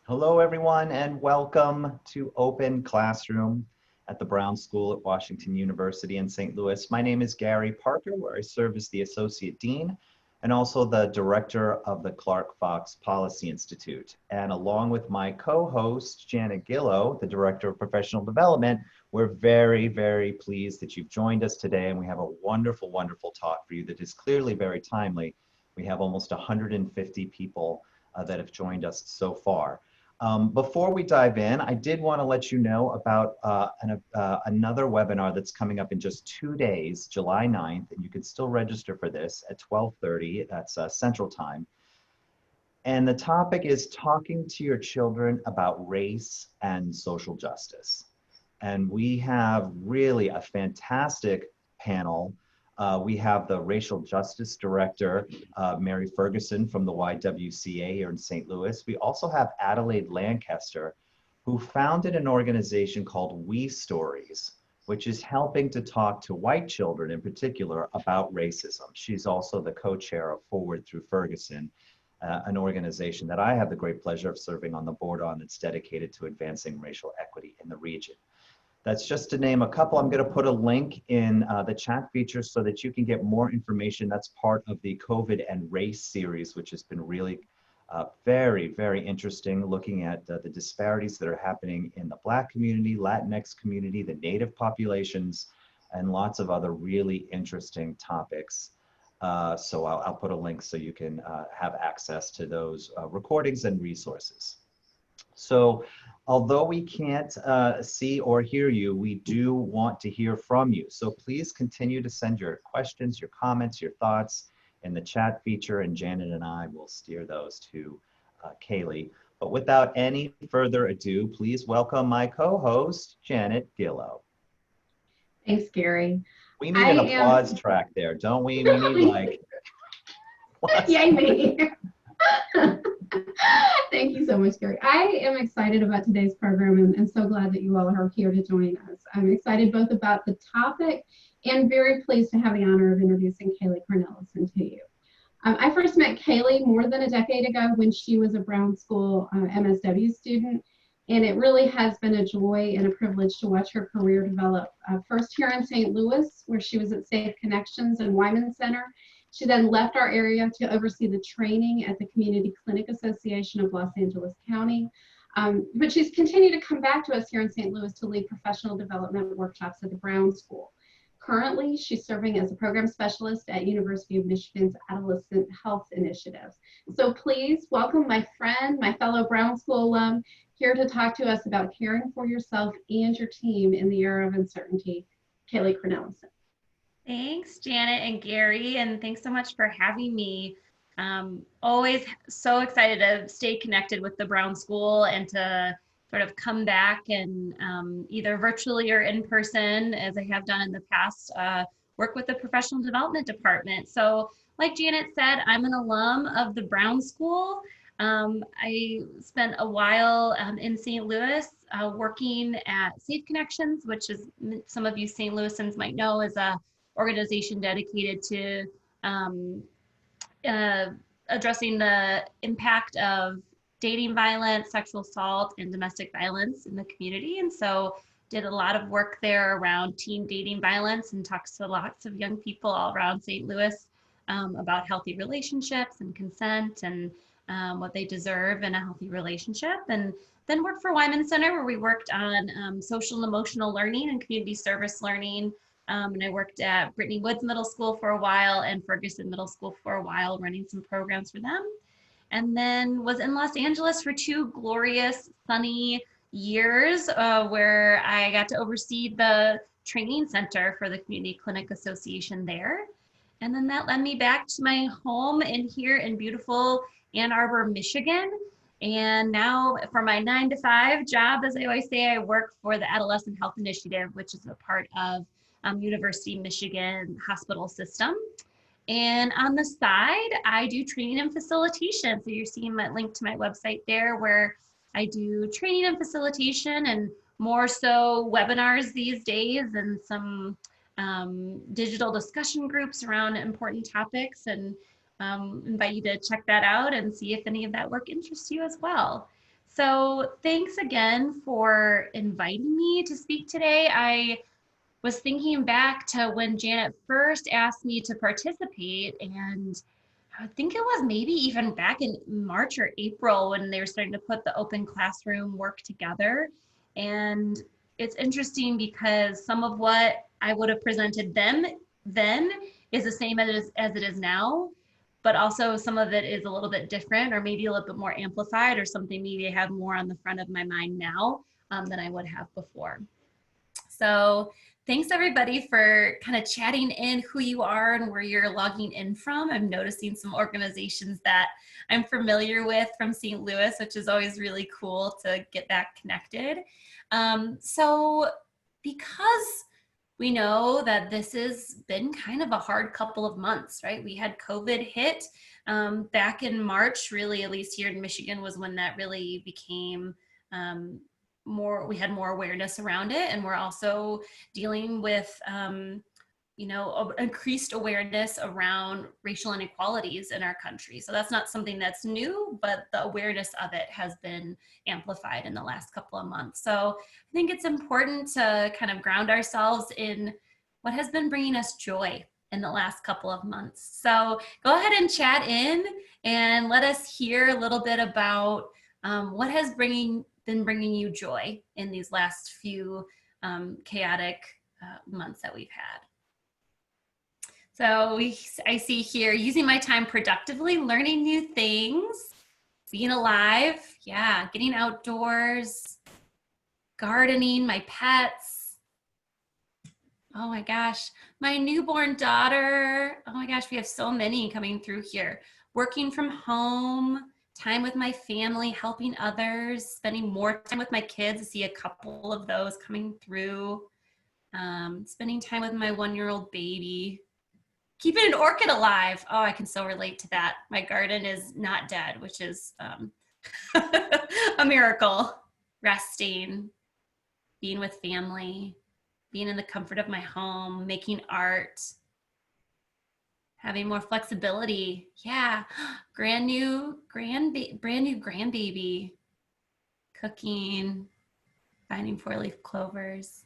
Hello, everyone, and welcome to Open Classroom at the Brown School at Washington University in St. Louis. My name is Gary Parker, where I serve as the Associate Dean and also the Director of the Clark Fox Policy Institute. And along with my co-host, Janet Gillow, the Director of Professional Development, we're very, very pleased that you've joined us today, and we have a wonderful, wonderful talk for you that is clearly very timely. We have almost 150 people that have joined us so far. Before we dive in, I did want to let you know about another webinar that's coming up in just 2 days, July 9th, and you can still register for this at 12:30, that's Central Time. And the topic is talking to your children about race and social justice. And we have really a fantastic panel. We have the Racial Justice Director, Mary Ferguson from the YWCA here in St. Louis. We also have Adelaide Lancaster, who founded an organization called We Stories, which is helping to talk to white children in particular about racism. She's also the co-chair of Forward Through Ferguson, an organization that I have the great pleasure of serving on the board on that's dedicated to advancing racial equity in the region. That's just to name a couple. I'm going to put a link in the chat feature so that you can get more information. That's part of the COVID and Race series, which has been really very, very interesting, looking at the disparities that are happening in the Black community, Latinx community, the Native populations, and lots of other really interesting topics. So I'll put a link so you can have access to those recordings and resources. So although we can't see or hear you, we do want to hear from you. So please continue to send your questions, your comments, your thoughts in the chat feature, and Janet and I will steer those to Kaleigh. But without any further ado, please welcome my co-host, Janet Gillow. Thanks, Gary. We need an applause track there, don't we? We need like... Yay me. Thank you so much, Gary. I am excited about today's program and so glad that you all are here to join us. I'm excited both about the topic and very pleased to have the honor of introducing Kaleigh Cornelison to you. I first met Kaleigh more than a decade ago when she was a Brown School MSW student, and it really has been a joy and a privilege to watch her career develop. First here in St. Louis, where she was at Safe Connections and Wyman Center. She then left our area to oversee the training at the Community Clinic Association of Los Angeles County. But she's continued to come back to us here in St. Louis to lead professional development workshops at the Brown School. Currently, she's serving as a program specialist at University of Michigan's Adolescent Health Initiative. So please welcome my friend, my fellow Brown School alum, here to talk to us about caring for yourself and your team in the era of uncertainty, Kaleigh Cornelison. Thanks, Janet and Gary, and thanks so much for having me. Always so excited to stay connected with the Brown School and to sort of come back and either virtually or in person, as I have done in the past, work with the professional development department. So like Janet said, I'm an alum of the Brown School. I spent a while in St. Louis working at Safe Connections, which is, some of you St. Louisans might know, is a organization dedicated to addressing the impact of dating violence, sexual assault, and domestic violence in the community. And so did a lot of work there around teen dating violence and talks to lots of young people all around St. Louis about healthy relationships and consent and what they deserve in a healthy relationship. And then worked for Wyman Center, where we worked on social and emotional learning and community service learning. And I worked at Brittany Woods Middle School for a while and Ferguson Middle School for a while, running some programs for them. And then was in Los Angeles for 2 glorious, sunny years where I got to oversee the training center for the Community Clinic Association there. And then that led me back to my home here in beautiful Ann Arbor, Michigan. And now for my 9-to-5 job, as I always say, I work for the Adolescent Health Initiative, which is a part of University of Michigan hospital system. And on the side, I do training and facilitation. So you're seeing my link to my website there, where I do training and facilitation and more so webinars these days and some digital discussion groups around important topics, and invite you to check that out and see if any of that work interests you as well. So thanks again for inviting me to speak today. I was thinking back to when Janet first asked me to participate, and I think it was maybe even back in March or April when they were starting to put the open classroom work together. And it's interesting because some of what I would have presented them then is the same as it is now, but also some of it is a little bit different or maybe a little bit more amplified or something maybe I have more on the front of my mind now than I would have before. So thanks everybody for kind of chatting in who you are and where you're logging in from. I'm noticing some organizations that I'm familiar with from St. Louis, which is always really cool to get that connected. So because we know that this has been kind of a hard couple of months, right? We had COVID hit back in March, really, at least here in Michigan, was when that really became we had more awareness around it. And we're also dealing with, increased awareness around racial inequalities in our country. So that's not something that's new, but the awareness of it has been amplified in the last couple of months. So I think it's important to kind of ground ourselves in what has been bringing us joy in the last couple of months. So go ahead and chat in and let us hear a little bit about what has been bringing you joy in these last few chaotic months that we've had. So I see here, using my time productively, learning new things, being alive, yeah, getting outdoors, gardening, my pets. Oh my gosh, my newborn daughter. Oh my gosh, we have so many coming through here. Working from home, time with my family, helping others, spending more time with my kids. I see a couple of those coming through. Spending time with my 1-year-old baby. Keeping an orchid alive. Oh, I can so relate to that. My garden is not dead, which is a miracle. Resting, being with family, being in the comfort of my home, making art, having more flexibility. Yeah, brand new grandbaby, cooking, finding 4-leaf clovers,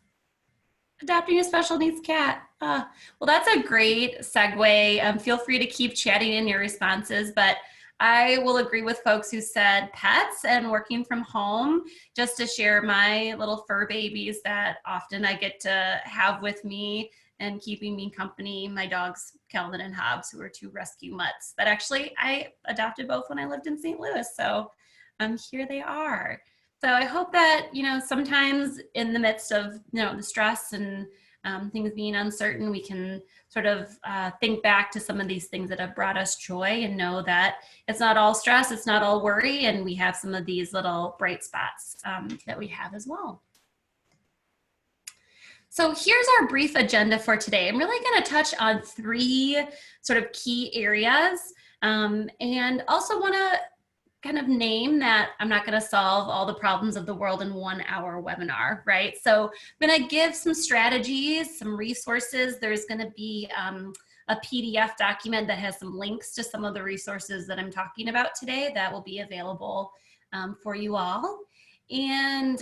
adopting a special needs cat. Well, that's a great segue. Feel free to keep chatting in your responses, but I will agree with folks who said pets and working from home, just to share my little fur babies that often I get to have with me and keeping me company. My dogs, Calvin and Hobbs, who are 2 rescue mutts that actually I adopted both when I lived in St. Louis. So here they are. So I hope that, sometimes in the midst of, the stress and things being uncertain, we can sort of think back to some of these things that have brought us joy and know that it's not all stress, it's not all worry, and we have some of these little bright spots that we have as well. So here's our brief agenda for today. I'm really going to touch on 3 sort of key areas and also want to kind of name that I'm not going to solve all the problems of the world in 1-hour webinar, right? So I'm going to give some strategies, some resources. There's going to be a PDF document that has some links to some of the resources that I'm talking about today that will be available for you all. And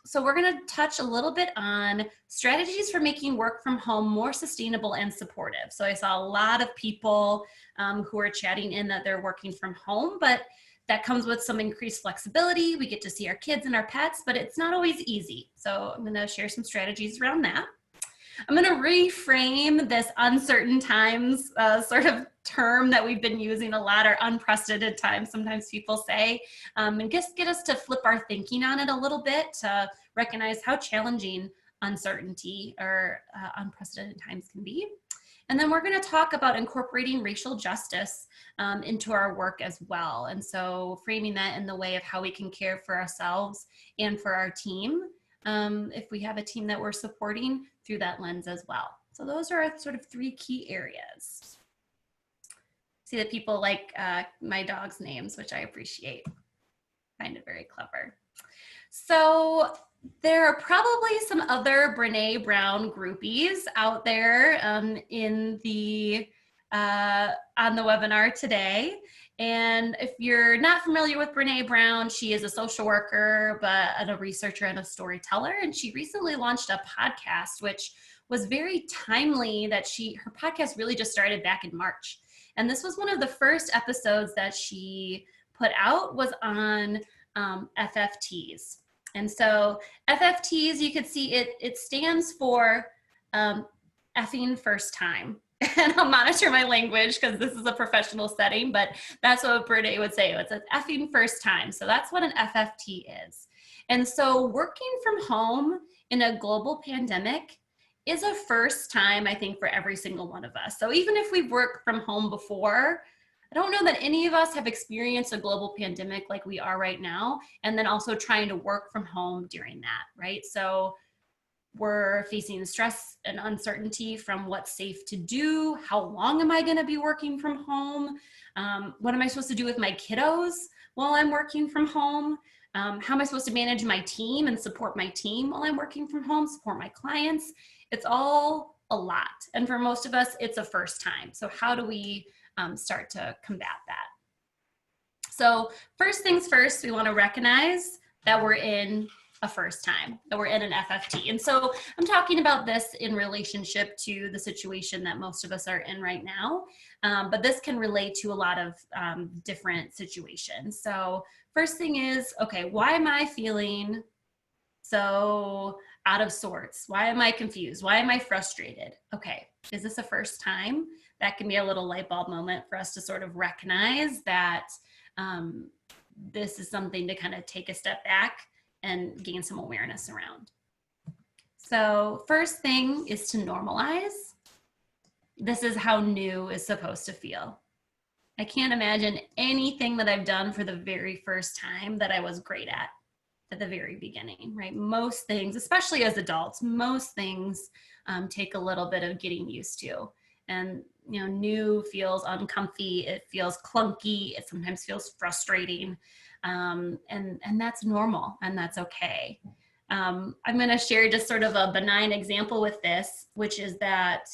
so we're going to touch a little bit on strategies for making work from home more sustainable and supportive. So I saw a lot of people who are chatting in that they're working from home, but that comes with some increased flexibility. We get to see our kids and our pets, but it's not always easy. So I'm going to share some strategies around that. I'm going to reframe this uncertain times sort of term that we've been using a lot, or unprecedented times, sometimes people say, and just get us to flip our thinking on it a little bit to recognize how challenging uncertainty or unprecedented times can be. And then we're going to talk about incorporating racial justice into our work as well. And so framing that in the way of how we can care for ourselves and for our team, if we have a team that we're supporting, through that lens as well. So those are our sort of 3 key areas. See that people like my dog's names, which I appreciate. Find it very clever. So there are probably some other Brene Brown groupies out there in the on the webinar today. And if you're not familiar with Brene Brown, she is a social worker, but a researcher and a storyteller. And she recently launched a podcast, which was very timely that her podcast really just started back in March. And this was one of the first episodes that she put out was on FFTs. And so FFTs, you could see it stands for effing first time. And I'll monitor my language because this is a professional setting, but that's what Brene would say. It's an effing first time. So that's what an FFT is. And so working from home in a global pandemic is a first time, I think, for every single one of us. So even if we've worked from home before, I don't know that any of us have experienced a global pandemic like we are right now, and then also trying to work from home during that, right? So we're facing stress and uncertainty from what's safe to do. How long am I going to be working from home? What am I supposed to do with my kiddos while I'm working from home? How am I supposed to manage my team and support my team while I'm working from home, support my clients? It's all a lot. And for most of us, it's a first time. So how do we start to combat that? So first things first, we want to recognize that we're in a first time, that we're in an FFT. And so I'm talking about this in relationship to the situation that most of us are in right now, but this can relate to a lot of different situations. So first thing is, okay, why am I feeling so out of sorts? Why am I confused? Why am I frustrated? Okay, is this a first time? That can be a little light bulb moment for us to sort of recognize that this is something to kind of take a step back and gain some awareness around. So first thing is to normalize. This is how new is supposed to feel. I can't imagine anything that I've done for the very first time that I was great at the very beginning, right? Most things, especially as adults, most things take a little bit of getting used to. And new feels uncomfy, it feels clunky, it sometimes feels frustrating. And that's normal, and that's okay. I'm going to share just sort of a benign example with this, which is that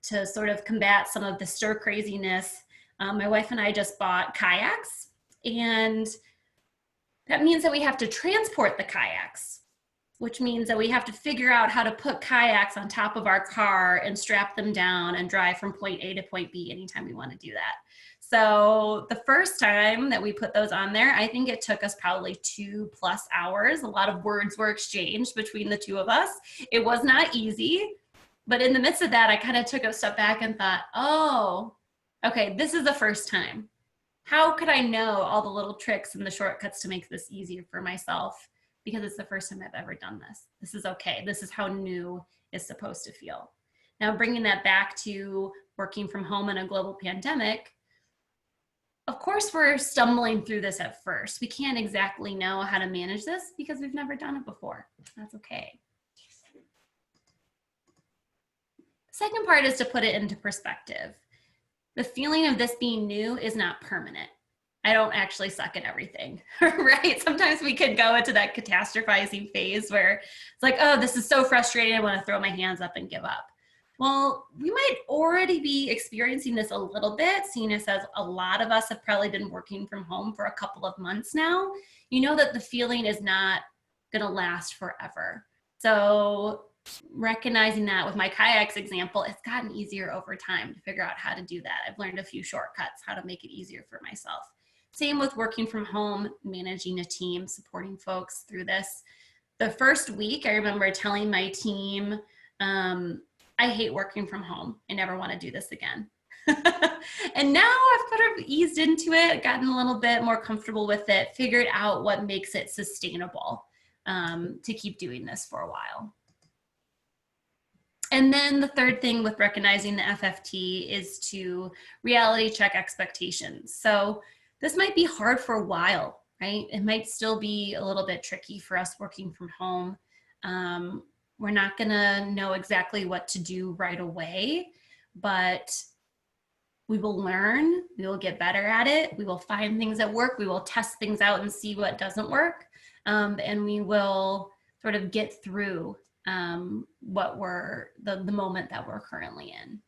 to sort of combat some of the stir craziness, my wife and I just bought kayaks, and that means that we have to transport the kayaks, which means that we have to figure out how to put kayaks on top of our car and strap them down and drive from point A to point B anytime we want to do that. So the first time that we put those on there, I think it took us probably 2+ hours. A lot of words were exchanged between the two of us. It was not easy, but in the midst of that, I kind of took a step back and thought, oh, okay, this is the first time. How could I know all the little tricks and the shortcuts to make this easier for myself? Because it's the first time I've ever done this. This is okay. This is how new is supposed to feel. Now, bringing that back to working from home in a global pandemic, of course, we're stumbling through this at first. We can't exactly know how to manage this because we've never done it before. That's okay. Second part is to put it into perspective. The feeling of this being new is not permanent. I don't actually suck at everything, right? Sometimes we can go into that catastrophizing phase where it's like, oh, this is so frustrating, I want to throw my hands up and give up. Well, we might already be experiencing this a little bit, seeing as a lot of us have probably been working from home for a couple of months now. You know that the feeling is not going to last forever. So recognizing that with my kayaks example, it's gotten easier over time to figure out how to do that. I've learned a few shortcuts, how to make it easier for myself. Same with working from home, managing a team, supporting folks through this. The first week, I remember telling my team, I hate working from home. I never want to do this again. And now I've sort of eased into it, gotten a little bit more comfortable with it, figured out what makes it sustainable to keep doing this for a while. And then the third thing with recognizing the FFT is to reality check expectations. So this might be hard for a while, right? It might still be a little bit tricky for us working from home. We're not gonna know exactly what to do right away, but we will learn, we will get better at it, we will find things that work, we will test things out and see what doesn't work, and we will sort of get through what the moment that we're currently in.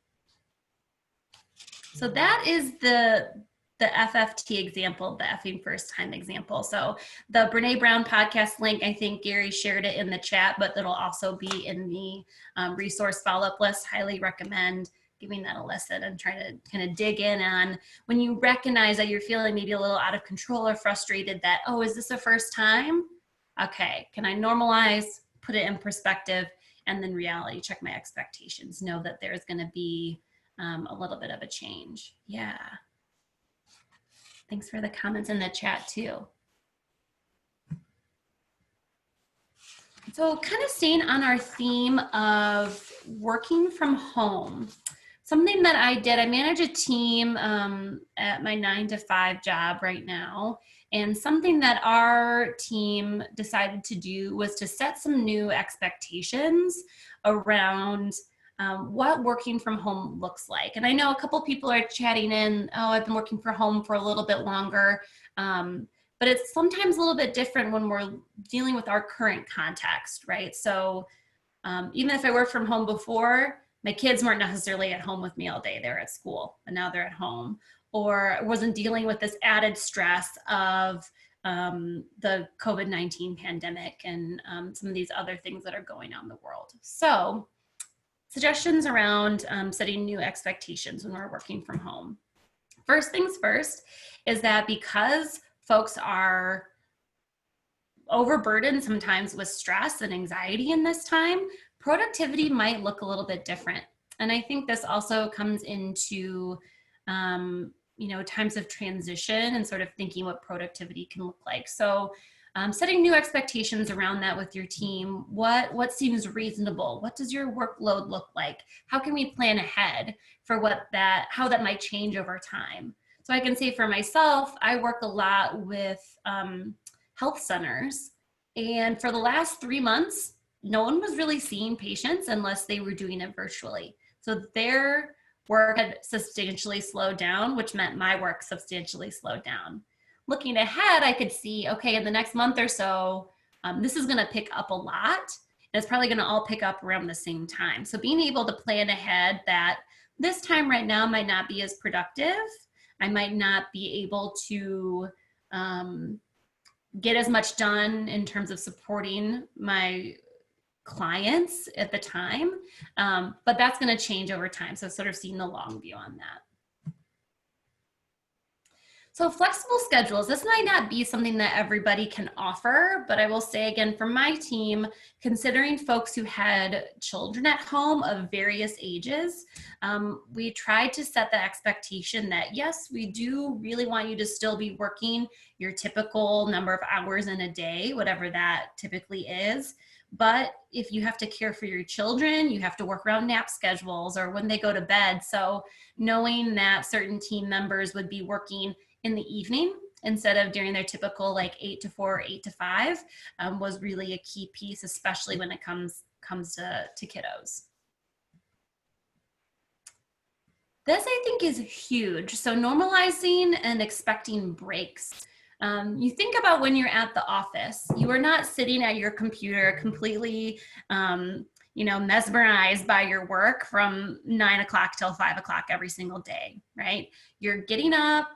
So that is the the FFT example, the effing first time example. So the Brene Brown podcast link, I think Gary shared it in the chat, but it'll also be in the resource follow-up list. Highly recommend giving that a listen and try to kind of dig in on when you recognize that you're feeling maybe a little out of control or frustrated that, oh, is this a first time? Okay, can I normalize, put it in perspective, and then reality check my expectations. Know that there's going to be a little bit of a change. Yeah. Thanks for the comments in the chat too. So kind of staying on our theme of working from home. Something that I did, I manage a team at my 9-to-5 job right now. And something that our team decided to do was to set some new expectations around what working from home looks like. And I know a couple people are chatting in, oh, I've been working from home for a little bit longer. But it's sometimes a little bit different when we're dealing with our current context, right? So even if I worked from home before, my kids weren't necessarily at home with me all day. They're at school, and now they're at home. Or I wasn't dealing with this added stress of the COVID-19 pandemic and some of these other things that are going on in the world. So suggestions around setting new expectations when we're working from home. First things first is that because folks are overburdened sometimes with stress and anxiety in this time, productivity might look a little bit different. And I think this also comes into times of transition and sort of thinking what productivity can look like. So setting new expectations around that with your team. What seems reasonable? What does your workload look like? How can we plan ahead for how that might change over time? So I can say for myself, I work a lot with health centers. And for the last 3 months, no one was really seeing patients unless they were doing it virtually. So their work had substantially slowed down, which meant my work substantially slowed down. Looking ahead, I could see, okay, in the next month or so, this is gonna pick up a lot. And it's probably gonna all pick up around the same time. So being able to plan ahead that this time right now might not be as productive. I might not be able to get as much done in terms of supporting my clients at the time, but that's going to change over time. So sort of seeing the long view on that. So flexible schedules, this might not be something that everybody can offer, but I will say again, for my team, considering folks who had children at home of various ages, we tried to set the expectation that yes, we do really want you to still be working your typical number of hours in a day, whatever that typically is. But if you have to care for your children, you have to work around nap schedules or when they go to bed. So knowing that certain team members would be working in the evening instead of during their typical like 8 to 4 or 8 to 5 was really a key piece, especially when it comes to kiddos. This I think is huge. So normalizing and expecting breaks. You think about when you're at the office, you are not sitting at your computer completely, mesmerized by your work from 9 o'clock till 5 o'clock every single day, right? You're getting up,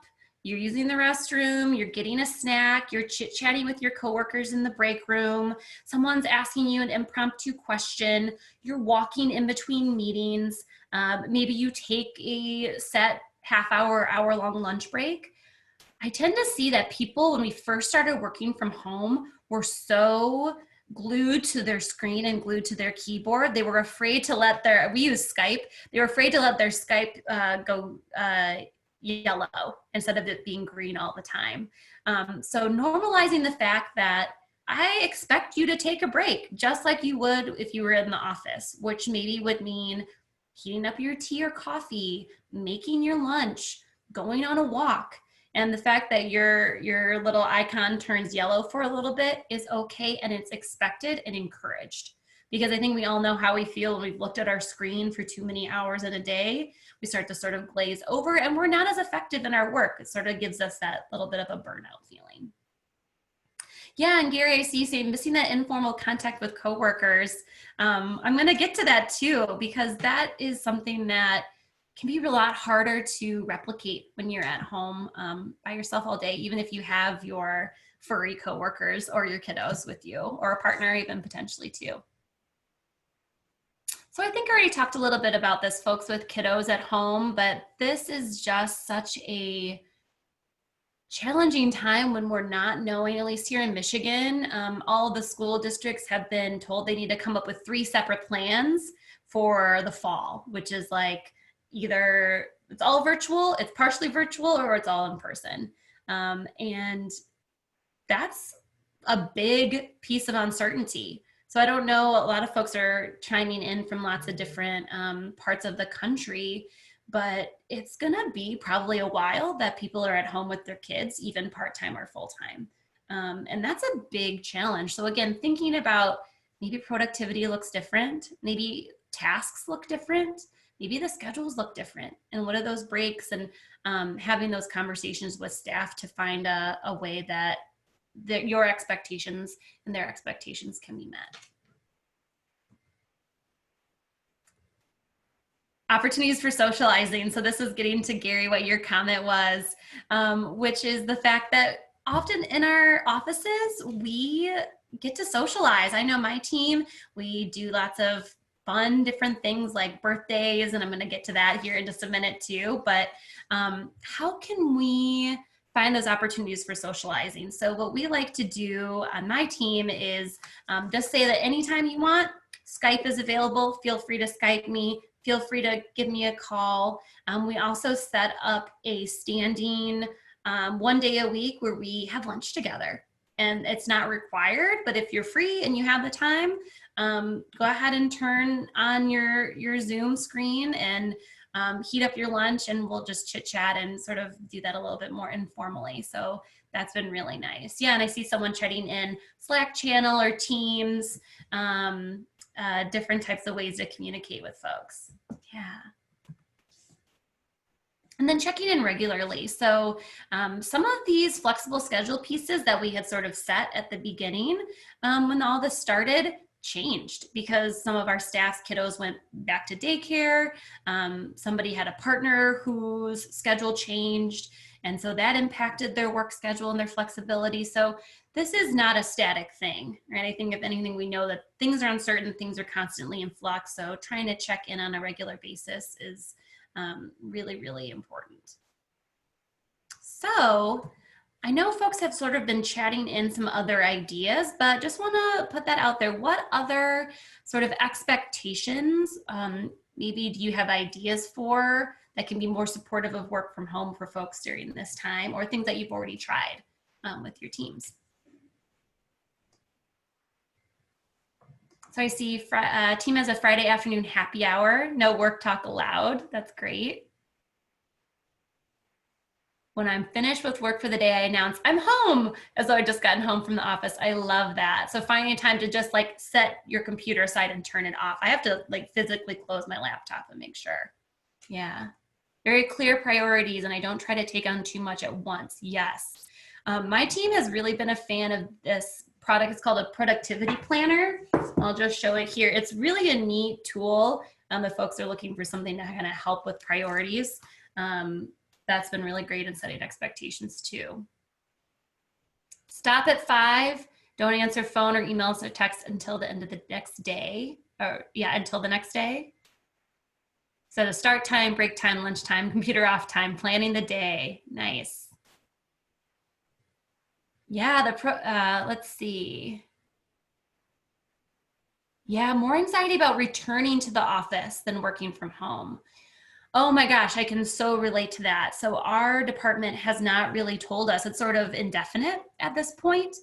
you're using the restroom, you're getting a snack, you're chit-chatting with your coworkers in the break room, someone's asking you an impromptu question, you're walking in between meetings, maybe you take a set half-hour, hour-long lunch break. I tend to see that people, when we first started working from home, were so glued to their screen and glued to their keyboard. They were afraid to let we use Skype, they were afraid to let their Skype go yellow instead of it being green all the time. So normalizing the fact that I expect you to take a break, just like you would if you were in the office, which maybe would mean heating up your tea or coffee, making your lunch, going on a walk. And the fact that your little icon turns yellow for a little bit is okay, and it's expected and encouraged. Because I think we all know how we feel when we've looked at our screen for too many hours in a day. We start to sort of glaze over and we're not as effective in our work. It sort of gives us that little bit of a burnout feeling. Yeah, and Gary, I see you saying missing that informal contact with coworkers. I'm going to get to that too, because that is something that can be a lot harder to replicate when you're at home by yourself all day, even if you have your furry coworkers or your kiddos with you, or a partner even potentially too. So I think I already talked a little bit about this, folks with kiddos at home, but this is just such a challenging time when we're not knowing, at least here in Michigan, all the school districts have been told they need to come up with 3 separate plans for the fall, which is like either it's all virtual, it's partially virtual, or it's all in person. And that's a big piece of uncertainty. So I don't know, a lot of folks are chiming in from lots of different parts of the country, but it's gonna be probably a while that people are at home with their kids, even part-time or full-time. And that's a big challenge. So again, thinking about maybe productivity looks different, maybe tasks look different, maybe the schedules look different, and what are those breaks, and having those conversations with staff to find a way that your expectations and their expectations can be met. Opportunities for socializing. So this is getting to, Gary, what your comment was, which is the fact that often in our offices, we get to socialize. I know my team, we do lots of fun, different things like birthdays, and I'm gonna get to that here in just a minute too, but how can we find those opportunities for socializing? So what we like to do on my team is just say that anytime you want, Skype is available, feel free to Skype me, feel free to give me a call. We also set up a standing 1 day a week where we have lunch together. And it's not required, but if you're free and you have the time, go ahead and turn on your Zoom screen and heat up your lunch, and we'll just chit chat and sort of do that a little bit more informally. So that's been really nice. Yeah, and I see someone chatting in Slack channel or Teams, different types of ways to communicate with folks. Yeah. And then checking in regularly. So some of these flexible schedule pieces that we had sort of set at the beginning when all this started changed because some of our staff's kiddos went back to daycare. Somebody had a partner whose schedule changed. And so that impacted their work schedule and their flexibility. So this is not a static thing, right? I think if anything, we know that things are uncertain, things are constantly in flux. So trying to check in on a regular basis is really, really important. So I know folks have sort of been chatting in some other ideas, but just want to put that out there. What other sort of expectations maybe do you have ideas for that can be more supportive of work from home for folks during this time, or things that you've already tried with your teams? So I see team has a Friday afternoon happy hour, no work talk allowed. That's great. When I'm finished with work for the day, I announce I'm home as though I'd just gotten home from the office. I love that. So finding a time to just like set your computer aside and turn it off. I have to like physically close my laptop and make sure. Yeah. Very clear priorities, and I don't try to take on too much at once. Yes. My team has really been a fan of this product. It's called a productivity planner. I'll just show it here. It's really a neat tool if folks are looking for something to kind of help with priorities. That's been really great in setting expectations too. Stop at 5. Don't answer phone or emails or texts until the end of the next day. Or yeah, until the next day. Set a start time, break time, lunch time, computer off time, planning the day. Nice. Yeah, let's see. Yeah, more anxiety about returning to the office than working from home. Oh my gosh, I can so relate to that. So our department has not really told us. It's sort of indefinite at this point.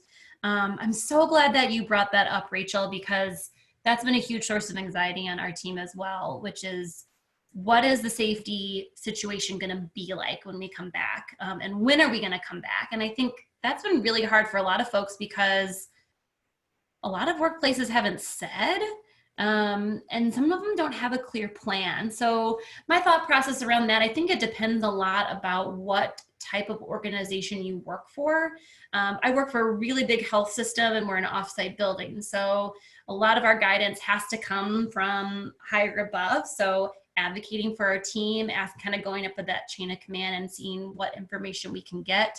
I'm so glad that you brought that up, Rachel, because that's been a huge source of anxiety on our team as well, which is what is the safety situation going to be like when we come back? And when are we going to come back? And I think that's been really hard for a lot of folks because a lot of workplaces haven't said, and some of them don't have a clear plan. So my thought process around that, I think it depends a lot about what type of organization you work for. I work for a really big health system and we're an offsite building. So a lot of our guidance has to come from higher above. So advocating for our team, kind of going up with that chain of command and seeing what information we can get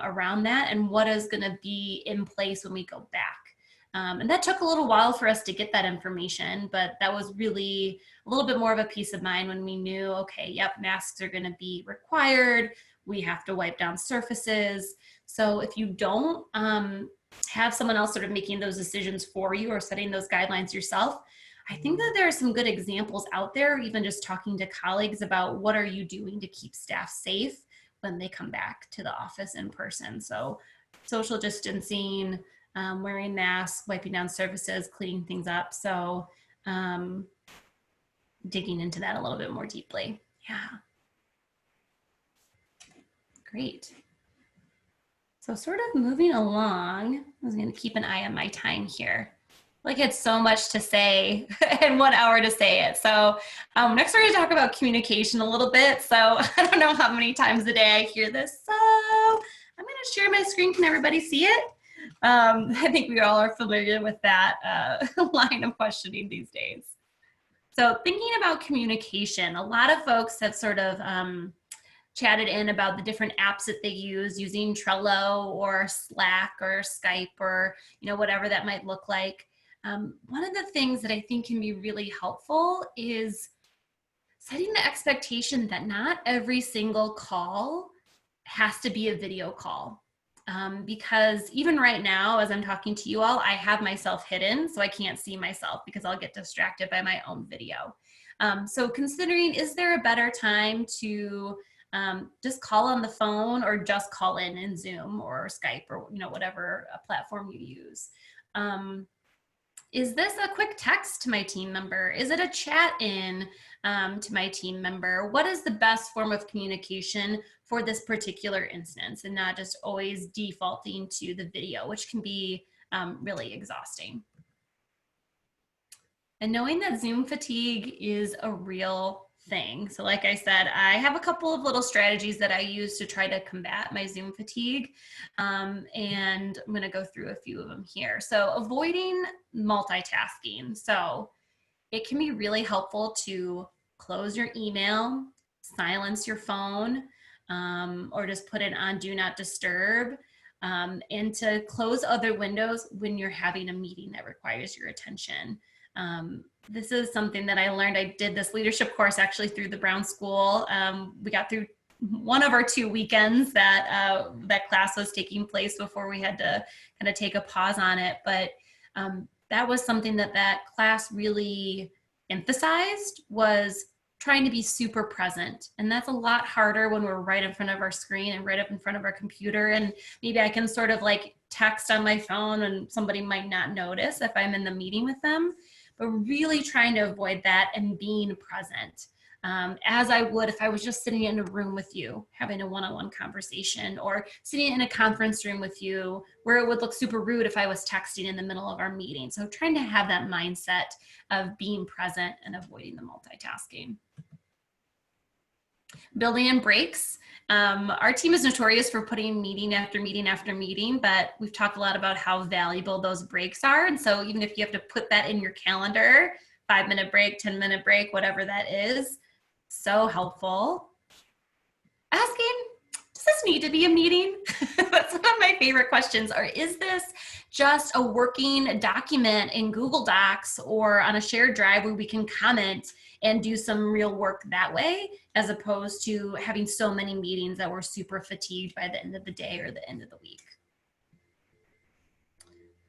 around that and what is going to be in place when we go back. And that took a little while for us to get that information, but that was really a little bit more of a peace of mind when we knew, okay, yep, masks are going to be required. We have to wipe down surfaces. So if you don't have someone else sort of making those decisions for you or setting those guidelines yourself, I think that there are some good examples out there, even just talking to colleagues about what are you doing to keep staff safe when they come back to the office in person. So social distancing, wearing masks, wiping down surfaces, cleaning things up. So digging into that a little bit more deeply. Yeah. Great. So sort of moving along, I was going to keep an eye on my time here. Like it's so much to say in 1 hour to say it. So next we're going to talk about communication a little bit. So I don't know how many times a day I hear this. So I'm going to share my screen. Can everybody see it? I think we all are familiar with that line of questioning these days. So thinking about communication, a lot of folks have sort of chatted in about the different apps that they use using Trello or Slack or Skype or whatever that might look like. One of the things that I think can be really helpful is setting the expectation that not every single call has to be a video call. Because even right now, as I'm talking to you all, I have myself hidden, so I can't see myself because I'll get distracted by my own video. So considering, is there a better time to just call on the phone or just call in Zoom or Skype or whatever platform you use? Is this a quick text to my team member? Is it a chat in to my team member? What is the best form of communication for this particular instance, and not just always defaulting to the video, which can be really exhausting. And knowing that Zoom fatigue is a real thing. So like I said, I have a couple of little strategies that I use to try to combat my Zoom fatigue. And I'm going to go through a few of them here. So avoiding multitasking. So it can be really helpful to close your email, silence your phone, or just put it on do not disturb, and to close other windows when you're having a meeting that requires your attention. This is something that I learned. I did this leadership course actually through the Brown School. We got through one of our 2 weekends that that class was taking place before we had to kind of take a pause on it. But that was something that that class really emphasized, was trying to be super present. And that's a lot harder when we're right in front of our screen and right up in front of our computer. And maybe I can sort of like text on my phone and somebody might not notice if I'm in the meeting with them, but really trying to avoid that and being present. As I would if I was just sitting in a room with you, having a one-on-one conversation, or sitting in a conference room with you, where it would look super rude if I was texting in the middle of our meeting. So trying to have that mindset of being present and avoiding the multitasking. Building in breaks. Our team is notorious for putting meeting after meeting after meeting, but we've talked a lot about how valuable those breaks are. And so even if you have to put that in your calendar, 5-minute break, 10-minute break, whatever that is, so helpful. Asking, does this need to be a meeting? That's one of my favorite questions. Or is this just a working document in Google Docs or on a shared drive where we can comment and do some real work that way, as opposed to having so many meetings that we're super fatigued by the end of the day or the end of the week?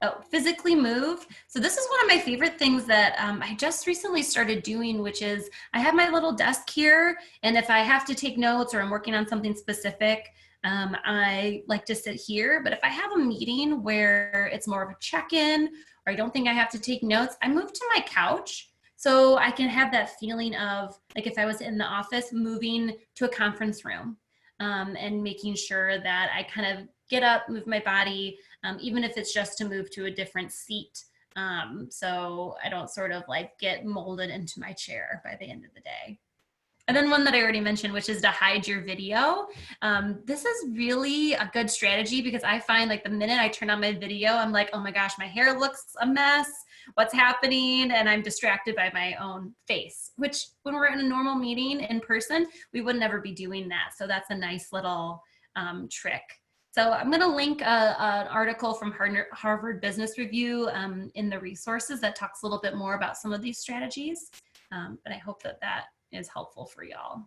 Oh, physically move. So this is one of my favorite things that I just recently started doing, which is I have my little desk here, and if I have to take notes or I'm working on something specific, I like to sit here. But if I have a meeting where it's more of a check-in, or I don't think I have to take notes, I move to my couch so I can have that feeling of, like if I was in the office, moving to a conference room, and making sure that I kind of get up, move my body, even if it's just to move to a different seat. So I don't sort of like get molded into my chair by the end of the day. And then one that I already mentioned, which is to hide your video. This is really a good strategy because I find like the minute I turn on my video, I'm like, oh my gosh, my hair looks a mess, what's happening and I'm distracted by my own face, which when we're in a normal meeting in person, we would never be doing that. So that's a nice little trick. So I'm going to link an article from Harvard Business Review in the resources that talks a little bit more about some of these strategies. But I hope that that is helpful for y'all.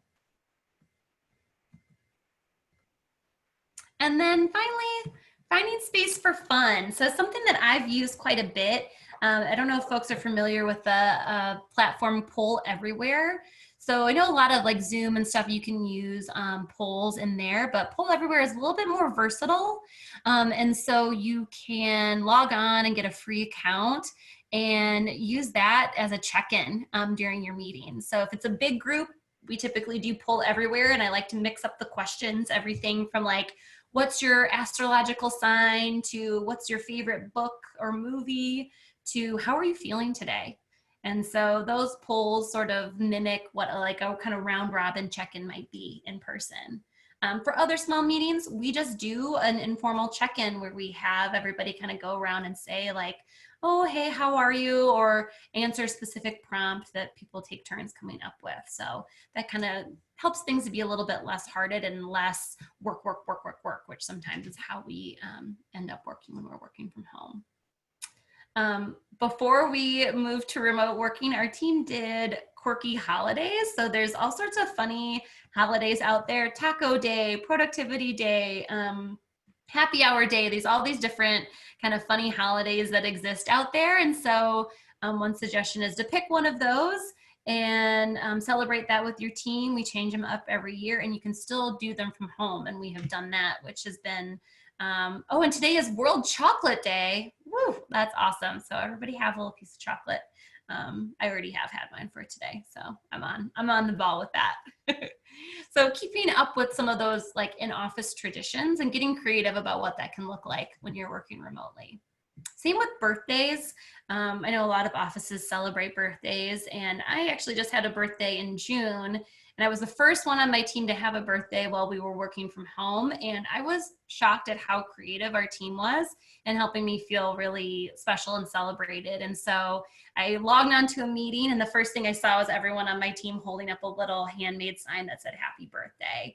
And then finally, finding space for fun. So something that I've used quite a bit. I don't know if folks are familiar with the platform Poll Everywhere. So I know a lot of like Zoom and stuff, you can use polls in there, but Poll Everywhere is a little bit more versatile. And so you can log on and get a free account and use that as a check-in during your meeting. So if it's a big group, we typically do Poll Everywhere, and I like to mix up the questions, everything from like, what's your astrological sign, to what's your favorite book or movie, to how are you feeling today? And so those polls sort of mimic what like a kind of round robin check-in might be in person. For other small meetings, we just do an informal check-in where we have everybody kind of go around and say like, oh, hey, how are you? Or answer a specific prompt that people take turns coming up with. So that kind of helps things to be a little bit less hearted and less work, which sometimes is how we end up working when we're working from home. Before we moved to remote working, our team did quirky holidays. So there's all sorts of funny holidays out there: Taco Day, Productivity Day, Happy Hour Day. All these different kind of funny holidays that exist out there. And so one suggestion is to pick one of those and celebrate that with your team. We change them up every year, and you can still do them from home. And we have done that, which has been, oh, and today is World Chocolate Day. Woo, that's awesome. So everybody have a little piece of chocolate. I already have had mine for today, so I'm on the ball with that. So keeping up with some of those like in-office traditions and getting creative about what that can look like when you're working remotely. Same with birthdays. I know a lot of offices celebrate birthdays, and I actually just had a birthday in June, and I was the first one on my team to have a birthday while we were working from home. And I was shocked at how creative our team was in helping me feel really special and celebrated. And so I logged onto a meeting, and the first thing I saw was everyone on my team holding up a little handmade sign that said happy birthday,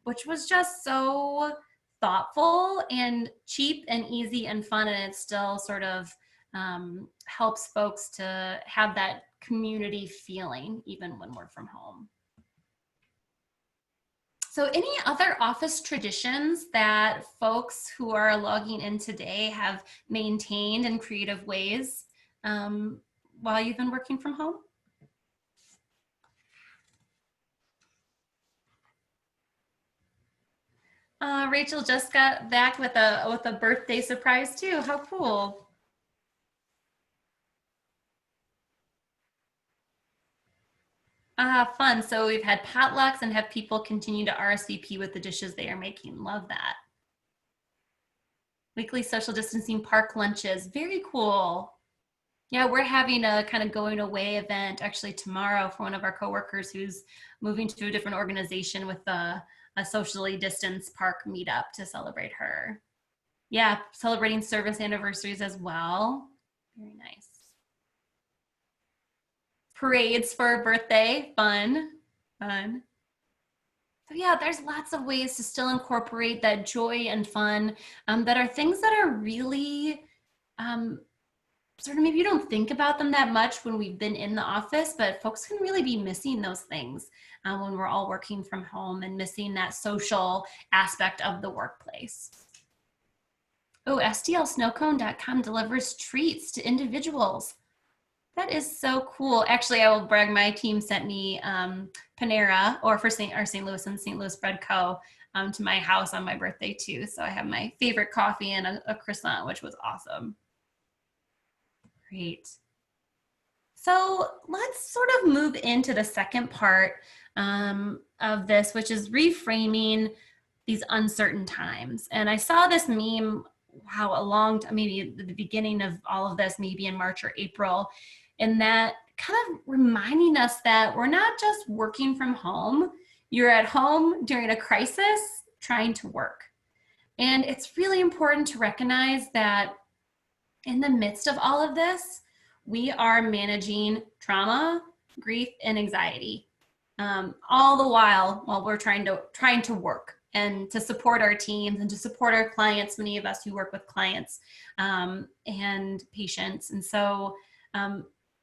which was just so thoughtful and cheap and easy and fun. And it still sort of helps folks to have that community feeling even when we're from home. So any other office traditions that folks who are logging in today have maintained in creative ways while you've been working from home? Rachel just got back with a birthday surprise too. How cool. Fun. So we've had potlucks and have people continue to RSVP with the dishes they are making. Love that. Weekly social distancing park lunches. Very cool. Yeah, we're having a kind of going away event actually tomorrow for one of our coworkers who's moving to a different organization with a socially distanced park meetup to celebrate her. Yeah, celebrating service anniversaries as well. Very nice. Parades for a birthday, fun. So yeah, there's lots of ways to still incorporate that joy and fun that are things that are really sort of maybe you don't think about them that much when we've been in the office, but folks can really be missing those things when we're all working from home and missing that social aspect of the workplace. Oh, stlsnowcone.com delivers treats to individuals. That is so cool. Actually, I will brag, my team sent me Panera, or for St. Louis and St. Louis Bread Co. To my house on my birthday too. So I have my favorite coffee and a croissant, which was awesome. Great. So let's sort of move into the second part of this, which is reframing these uncertain times. And I saw this meme, wow, maybe at the beginning of all of this, maybe in March or April, and that kind of reminding us that we're not just working from home, you're at home during a crisis trying to work. And it's really important to recognize that in the midst of all of this, we are managing trauma, grief, and anxiety, all the while we're trying to work and to support our teams and to support our clients, many of us who work with clients and patients. And so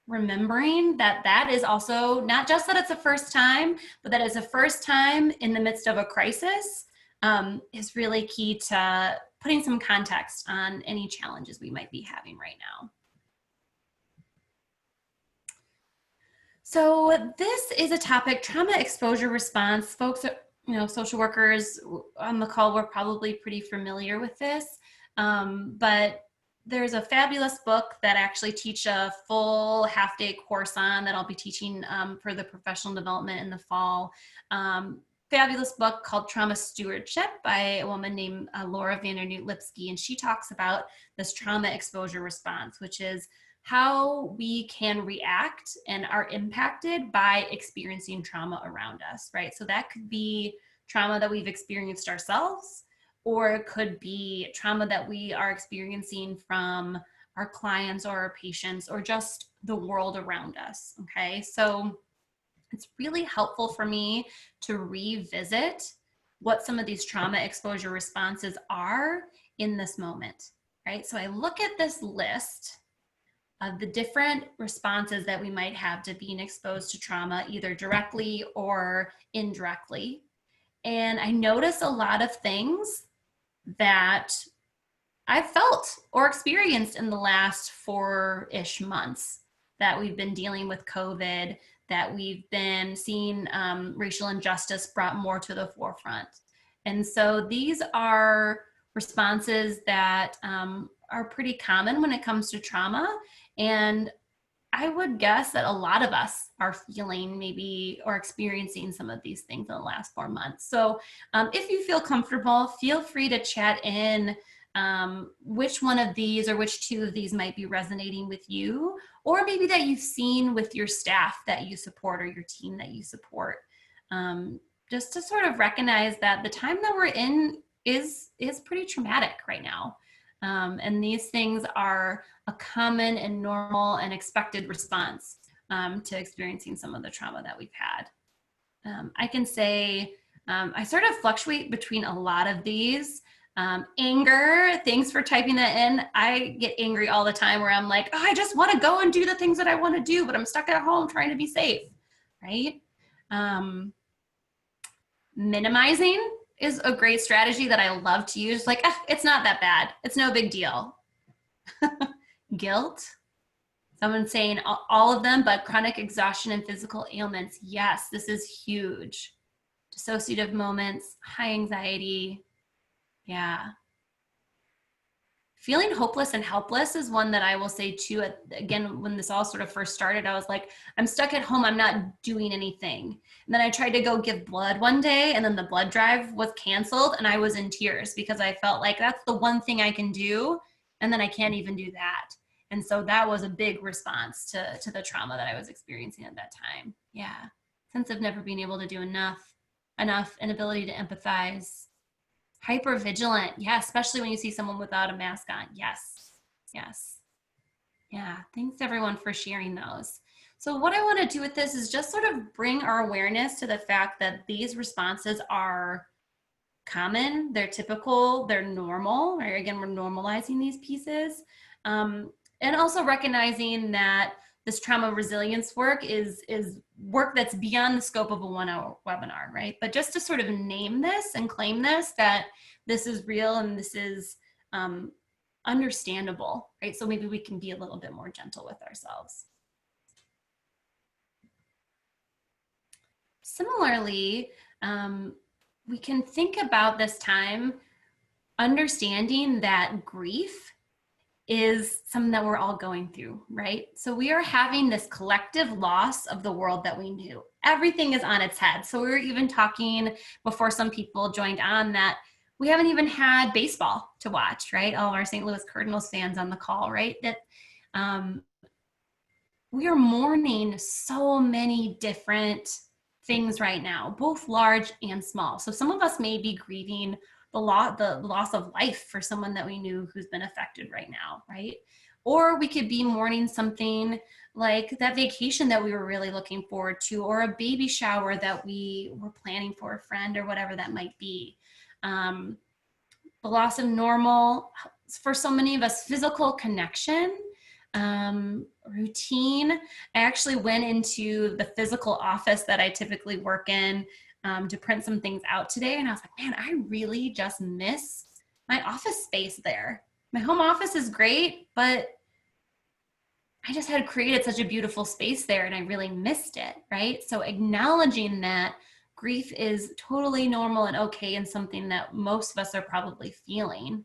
remembering that that is also not just that it's a first time, but that it's a first time in the midst of a crisis is really key to putting some context on any challenges we might be having right now. So this is a topic, trauma exposure response. Folks, social workers on the call were probably pretty familiar with this, but there's a fabulous book that I actually teach a full half-day course on that I'll be teaching for the professional development in the fall. Fabulous book called Trauma Stewardship by a woman named Laura Vandernoot-Lipsky, and she talks about this trauma exposure response, which is how we can react and are impacted by experiencing trauma around us, right? So that could be trauma that we've experienced ourselves, or it could be trauma that we are experiencing from our clients or our patients or just the world around us, okay? So it's really helpful for me to revisit what some of these trauma exposure responses are in this moment, right? So I look at this list of the different responses that we might have to being exposed to trauma, either directly or indirectly. And I notice a lot of things that I've felt or experienced in the last 4-ish months that we've been dealing with COVID, that we've been seeing racial injustice brought more to the forefront. And so these are responses that are pretty common when it comes to trauma. And I would guess that a lot of us are feeling maybe or experiencing some of these things in the last 4 months. So if you feel comfortable, feel free to chat in which one of these or which two of these might be resonating with you, or maybe that you've seen with your staff that you support or your team that you support. Just to sort of recognize that the time that we're in is pretty traumatic right now. And these things are a common and normal and expected response to experiencing some of the trauma that we've had. I can say I sort of fluctuate between a lot of these. Anger, thanks for typing that in. I get angry all the time where I'm like, oh, I just want to go and do the things that I want to do, but I'm stuck at home trying to be safe, right? Minimizing is a great strategy that I love to use. Like, it's not that bad. It's no big deal. Guilt. Someone saying all of them, but chronic exhaustion and physical ailments. Yes, this is huge. Dissociative moments, high anxiety. Yeah. Feeling hopeless and helpless is one that I will say too. Again, when this all sort of first started, I was like, I'm stuck at home. I'm not doing anything. And then I tried to go give blood one day, and then the blood drive was canceled, and I was in tears because I felt like that's the one thing I can do, and then I can't even do that. And so that was a big response to the trauma that I was experiencing at that time. Yeah. Sense of never being able to do enough, inability to empathize. Hypervigilant, yeah, especially when you see someone without a mask on. Yes. Yeah, thanks everyone for sharing those. So what I want to do with this is just sort of bring our awareness to the fact that these responses are common, they're typical, they're normal, right? Again, we're normalizing these pieces. And also recognizing that this trauma resilience work is work that's beyond the scope of a 1-hour webinar, right? But just to sort of name this and claim this, that this is real and this is understandable, right? So maybe we can be a little bit more gentle with ourselves. Similarly, we can think about this time understanding that grief is something that we're all going through, right? So we are having this collective loss of the world that we knew. Everything is on its head. So we were even talking before some people joined on that we haven't even had baseball to watch, right? All of our St. Louis Cardinals fans on the call, right? That we are mourning so many different things right now, both large and small. So some of us may be grieving the loss of life for someone that we knew who's been affected right now, right? Or we could be mourning something like that vacation that we were really looking forward to, or a baby shower that we were planning for a friend, or whatever that might be. The loss of normal, for so many of us, physical connection, routine. I actually went into the physical office that I typically work in to print some things out today. And I was like, man, I really just miss my office space there. My home office is great, but I just had created such a beautiful space there and I really missed it, right? So acknowledging that grief is totally normal and okay, and something that most of us are probably feeling,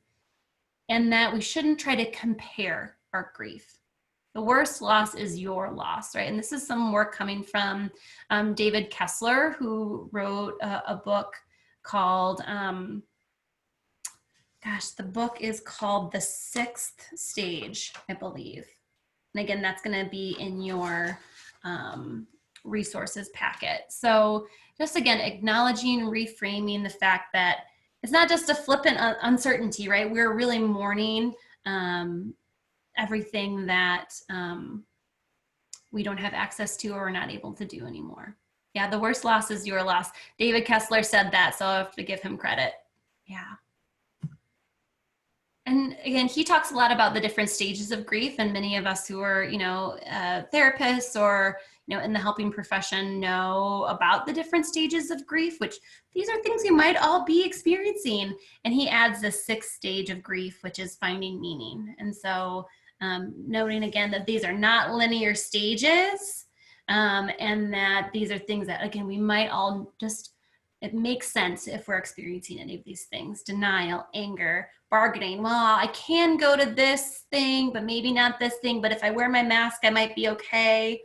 and that we shouldn't try to compare our grief. The worst loss is your loss, right? And this is some work coming from David Kessler, who wrote a book called, the book is called The Sixth Stage, I believe. And again, that's going to be in your resources packet. So just again, acknowledging, reframing the fact that it's not just a flippant uncertainty, right? We're really mourning everything that we don't have access to or are not able to do anymore. Yeah, the worst loss is your loss. David Kessler said that, so I have to give him credit. Yeah. And again, he talks a lot about the different stages of grief, and many of us who are, therapists or, in the helping profession know about the different stages of grief, which these are things you might all be experiencing. And he adds the sixth stage of grief, which is finding meaning. And so noting again that these are not linear stages, and that these are things that, again, we might all just, it makes sense if we're experiencing any of these things: denial, anger, bargaining. Well, I can go to this thing, but maybe not this thing. But if I wear my mask, I might be okay.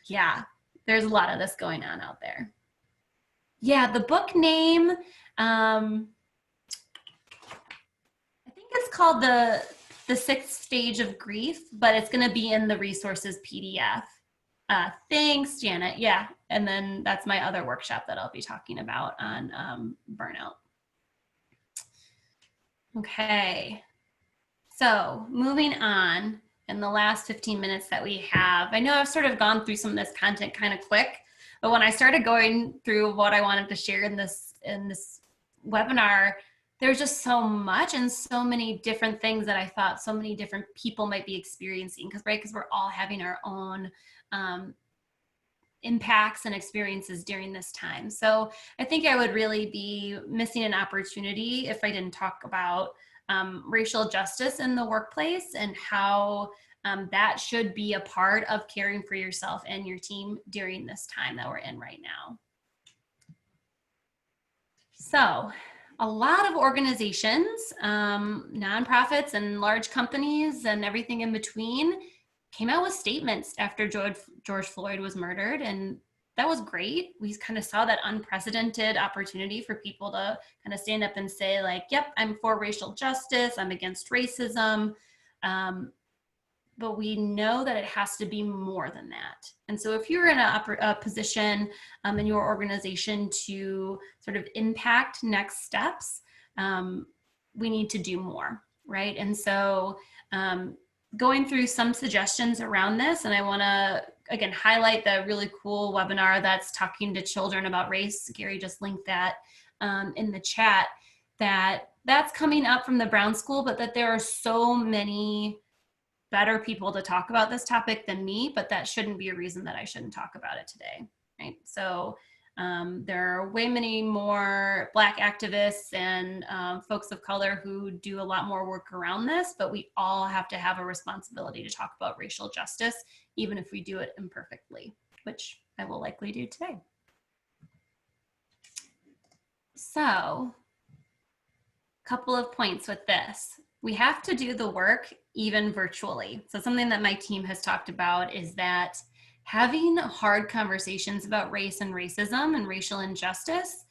Yeah, there's a lot of this going on out there. Yeah, the book name, I think it's called The Sixth Stage of Grief, but it's going to be in the resources PDF. Thanks, Janet. Yeah, and then that's my other workshop that I'll be talking about on burnout. Okay, so moving on in the last 15 minutes that we have. I know I've sort of gone through some of this content kind of quick, but when I started going through what I wanted to share in this webinar, there's just so much and so many different things that I thought so many different people might be experiencing, because we're all having our own impacts and experiences during this time. So I think I would really be missing an opportunity if I didn't talk about racial justice in the workplace, and how that should be a part of caring for yourself and your team during this time that we're in right now. So a lot of organizations, nonprofits and large companies and everything in between, came out with statements after George Floyd was murdered, and that was great. We kind of saw that unprecedented opportunity for people to kind of stand up and say, like, yep, I'm for racial justice, I'm against racism, but we know that it has to be more than that. And so if you're in a position in your organization to sort of impact next steps, we need to do more, right? And so going through some suggestions around this, and I want to again highlight the really cool webinar that's talking to children about race. Gary just linked that in the chat. That's coming up from the Brown School, but that there are so many better people to talk about this topic than me, but that shouldn't be a reason that I shouldn't talk about it today, right? So there are way many more Black activists and folks of color who do a lot more work around this, but we all have to have a responsibility to talk about racial justice, even if we do it imperfectly, which I will likely do today. So a couple of points with this. We have to do the work even virtually. So something that my team has talked about is that having hard conversations about race and racism and racial injustice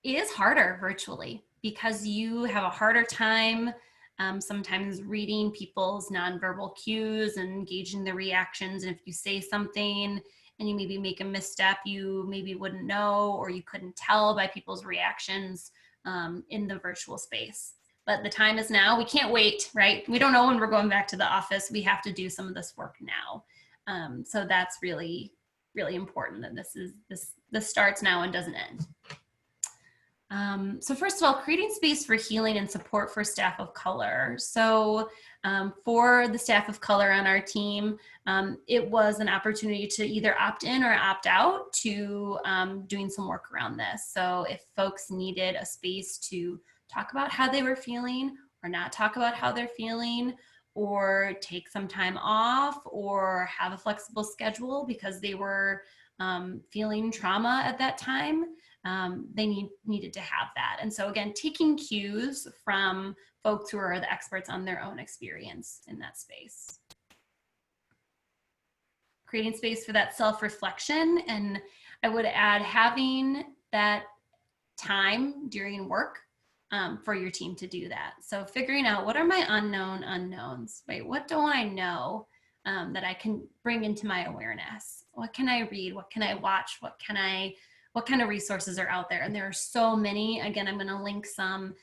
is harder virtually, because you have a harder time sometimes reading people's nonverbal cues and engaging the reactions. And if you say something and you maybe make a misstep, you maybe wouldn't know, or you couldn't tell by people's reactions in the virtual space. but the time is now. We can't wait, right? We don't know when we're going back to the office. We have to do some of this work now. So that's really, really important that this starts now and doesn't end. So first of all, creating space for healing and support for staff of color. So for the staff of color on our team, it was an opportunity to either opt in or opt out to doing some work around this. So if folks needed a space to talk about how they were feeling or not talk about how they're feeling, or take some time off or have a flexible schedule because they were feeling trauma at that time, they needed to have that. And so again, taking cues from folks who are the experts on their own experience in that space. Creating space for that self-reflection, and I would add having that time during work for your team to do that. So figuring out, what are my unknown unknowns, right? What don't I know that I can bring into my awareness? What can I read? What can I watch? What kind of resources are out there? And there are so many. Again, I'm going to link some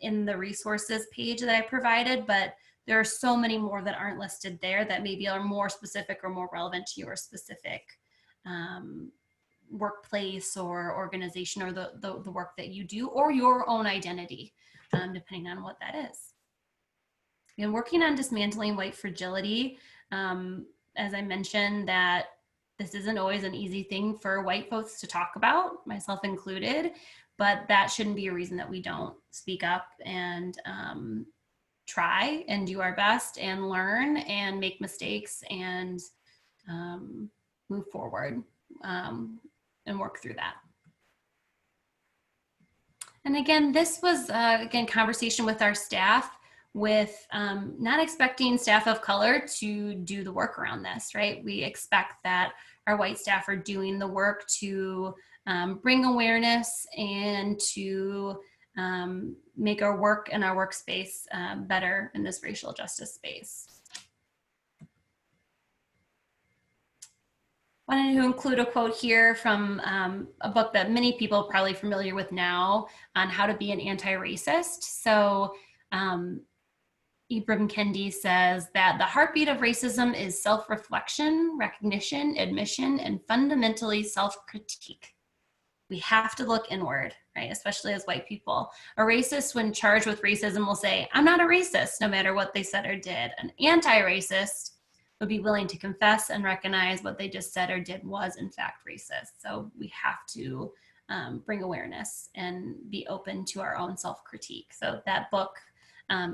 in the resources page that I provided, but there are so many more that aren't listed there that maybe are more specific or more relevant to your specific workplace or organization, or the work that you do, or your own identity, depending on what that is. And working on dismantling white fragility, as I mentioned, that this isn't always an easy thing for white folks to talk about, myself included, but that shouldn't be a reason that we don't speak up and try and do our best and learn and make mistakes and move forward and work through that. And again, this was, again, conversation with our staff, with not expecting staff of color to do the work around this, right? We expect that our white staff are doing the work to bring awareness and to make our work and our workspace better in this racial justice space. Wanted to include a quote here from a book that many people are probably familiar with now on how to be an anti-racist. So Ibram Kendi says that the heartbeat of racism is self-reflection, recognition, admission, and fundamentally self-critique. We have to look inward, right? Especially as white people. A racist, when charged with racism, will say, I'm not a racist, no matter what they said or did. An anti-racist would be willing to confess and recognize what they just said or did was in fact racist. So we have to bring awareness and be open to our own self-critique. So that book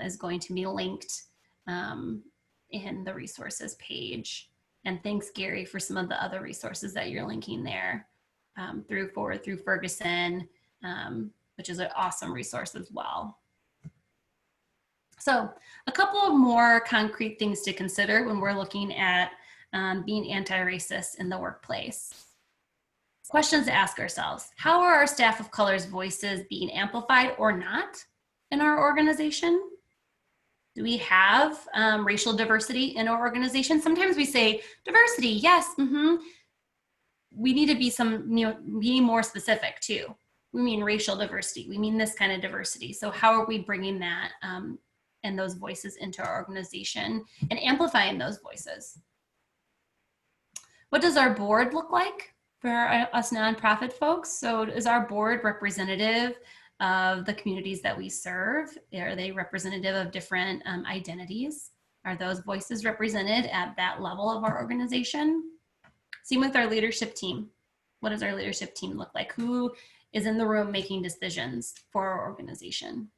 is going to be linked in the resources page. And thanks, Gary, for some of the other resources that you're linking there through Ferguson, which is an awesome resource as well. So a couple of more concrete things to consider when we're looking at being anti-racist in the workplace. Questions to ask ourselves: how are our staff of color's voices being amplified or not in our organization? Do we have racial diversity in our organization? Sometimes we say diversity, yes, we need to be more specific too. We mean racial diversity. We mean this kind of diversity. So how are we bringing that and those voices into our organization and amplifying those voices? What does our board look like for us nonprofit folks? So is our board representative of the communities that we serve? Are they representative of different identities? Are those voices represented at that level of our organization? Same with our leadership team. What does our leadership team look like? Who is in the room making decisions for our organization?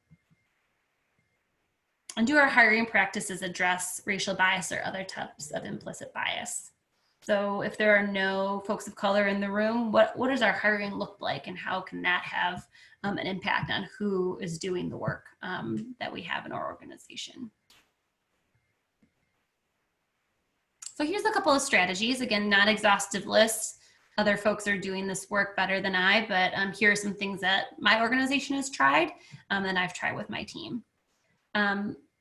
And do our hiring practices address racial bias or other types of implicit bias? So if there are no folks of color in the room, what does our hiring look like, and how can that have an impact on who is doing the work that we have in our organization? So here's a couple of strategies. Again, not exhaustive lists. Other folks are doing this work better than I, but here are some things that my organization has tried and I've tried with my team.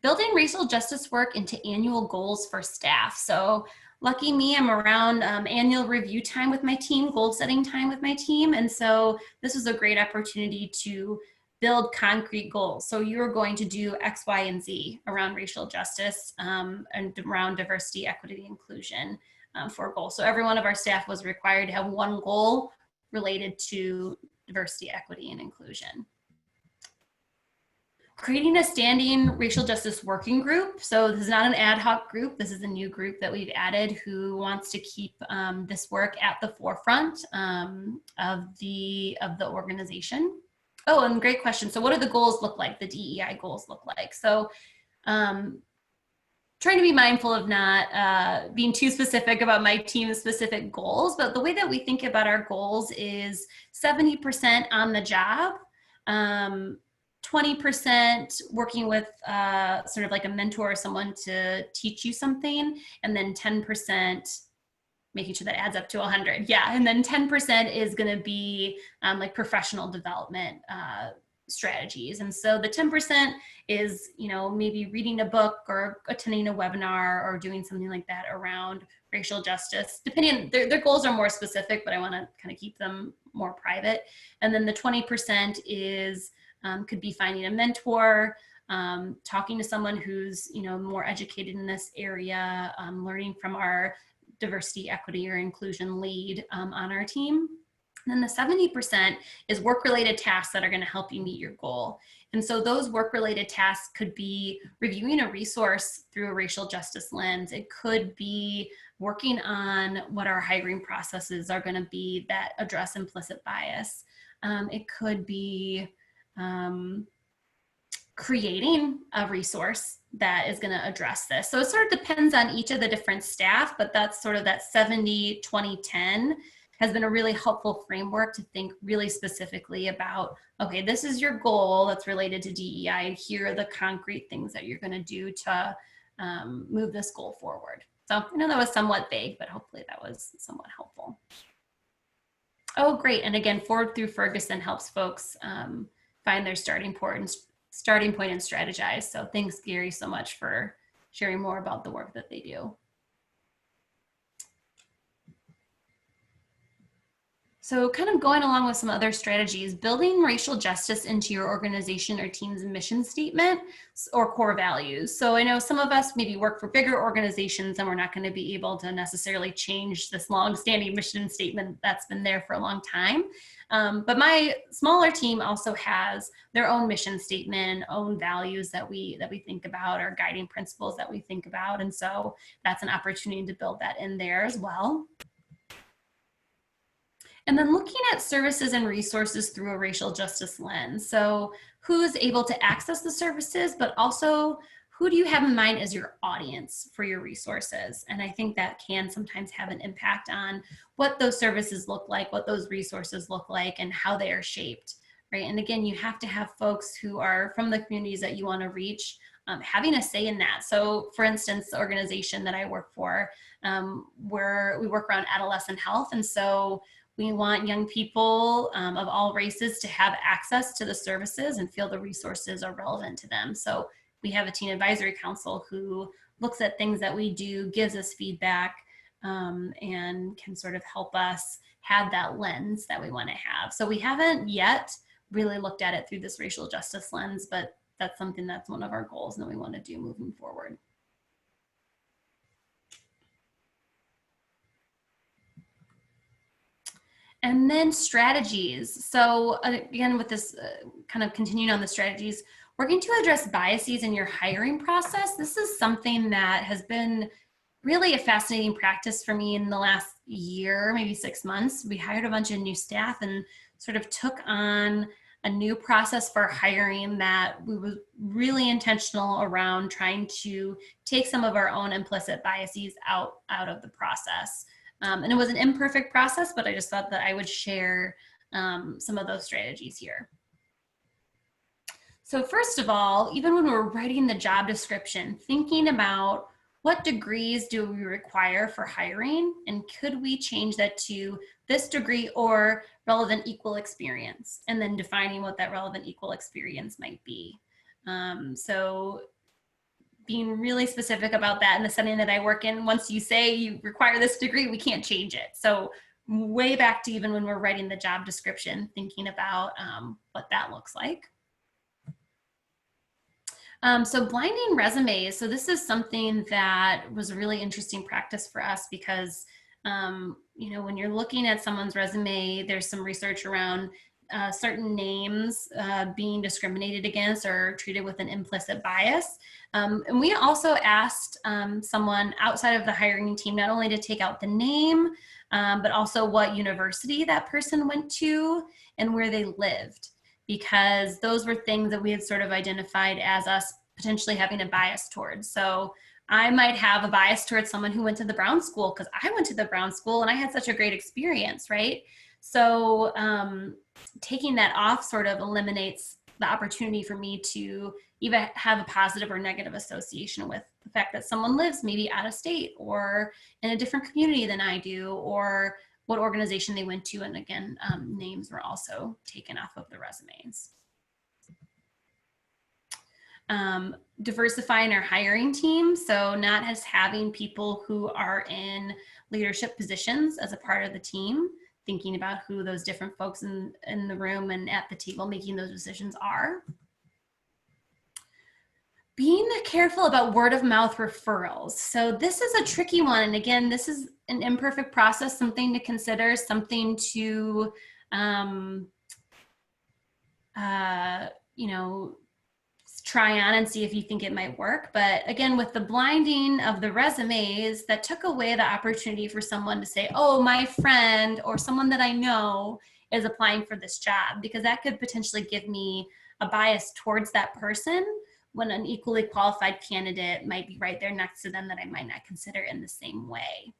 Building racial justice work into annual goals for staff. So lucky me, I'm around annual review time with my team, goal setting time with my team. And so this was a great opportunity to build concrete goals. So you're going to do X, Y, and Z around racial justice and around diversity, equity, inclusion for a goal. So every one of our staff was required to have one goal related to diversity, equity, and inclusion. Creating a standing racial justice working group. So this is not an ad hoc group. This is a new group that we've added who wants to keep this work at the forefront of the organization. Oh, and great question. So what do the goals look like? The DEI goals look like? So trying to be mindful of not being too specific about my team's specific goals, but the way that we think about our goals is 70% on the job, 20% working with sort of like a mentor or someone to teach you something, and then 10% making sure that adds up to 100. Yeah, and then 10% is going to be like professional development strategies. And so the 10% is, you know, maybe reading a book or attending a webinar or doing something like that around racial justice. Depending on their goals are more specific, but I want to kind of keep them more private. And then the 20% is could be finding a mentor, talking to someone who's, you know, more educated in this area, learning from our diversity, equity, or inclusion lead on our team. And then the 70% is work-related tasks that are going to help you meet your goal. And so those work-related tasks could be reviewing a resource through a racial justice lens. It could be working on what our hiring processes are going to be that address implicit bias. It could be creating a resource that is going to address this. So it sort of depends on each of the different staff, but that's sort of that 70, 20, 10 has been a really helpful framework to think really specifically about, okay, this is your goal that's related to DEI, and here are the concrete things that you're going to do to move this goal forward. So I know that was somewhat vague, but hopefully that was somewhat helpful. Oh, great. And again, Forward Through Ferguson helps folks find their starting point and strategize. So thanks, Gary, so much for sharing more about the work that they do. So kind of going along with some other strategies, building racial justice into your organization or team's mission statement or core values. So I know some of us maybe work for bigger organizations and we're not going to be able to necessarily change this long-standing mission statement that's been there for a long time. But my smaller team also has their own mission statement, own values that we think about, or guiding principles that we think about. And so that's an opportunity to build that in there as well. And then looking at services and resources through a racial justice lens. So who is able to access the services, but also who do you have in mind as your audience for your resources? And I think that can sometimes have an impact on what those services look like, what those resources look like, and how they are shaped, right? And again, you have to have folks who are from the communities that you want to reach, having a say in that. So for instance, the organization that I work for, we work around adolescent health. And so we want young people of all races to have access to the services and feel the resources are relevant to them. So we have a teen advisory council who looks at things that we do, gives us feedback, and can sort of help us have that lens that we want to have. So we haven't yet really looked at it through this racial justice lens, but that's something that's one of our goals and that we want to do moving forward. And then strategies. So again, with this kind of continuing on the strategies, working to address biases in your hiring process. This is something that has been really a fascinating practice for me in the last year, maybe 6 months. We hired a bunch of new staff and sort of took on a new process for hiring that we were really intentional around trying to take some of our own implicit biases out of the process. And it was an imperfect process, but I just thought that I would share some of those strategies here. So first of all, even when we're writing the job description, thinking about what degrees do we require for hiring, and could we change that to this degree or relevant equal experience, and then defining what that relevant equal experience might be. So being really specific about that in the setting that I work in. Once you say you require this degree, we can't change it. So way back to even when we're writing the job description, thinking about what that looks like. So blinding resumes. So this is something that was a really interesting practice for us because, you know, when you're looking at someone's resume, there's some research around certain names being discriminated against or treated with an implicit bias. And we also asked someone outside of the hiring team not only to take out the name, but also what university that person went to and where they lived, because those were things that we had sort of identified as us potentially having a bias towards. So I might have a bias towards someone who went to the Brown School because I went to the Brown School and I had such a great experience, right? So taking that off sort of eliminates the opportunity for me to even have a positive or negative association with the fact that someone lives maybe out of state or in a different community than I do, or what organization they went to. And again, names were also taken off of the resumes. Diversifying our hiring team. So not as having people who are in leadership positions as a part of the team, thinking about who those different folks in the room and at the table making those decisions are. Being careful about word of mouth referrals. So this is a tricky one. And again, this is an imperfect process, something to consider, something to, you know, try on and see if you think it might work. But again, with the blinding of the resumes, that took away the opportunity for someone to say, oh, my friend or someone that I know is applying for this job, because that could potentially give me a bias towards that person when an equally qualified candidate might be right there next to them that I might not consider in the same way.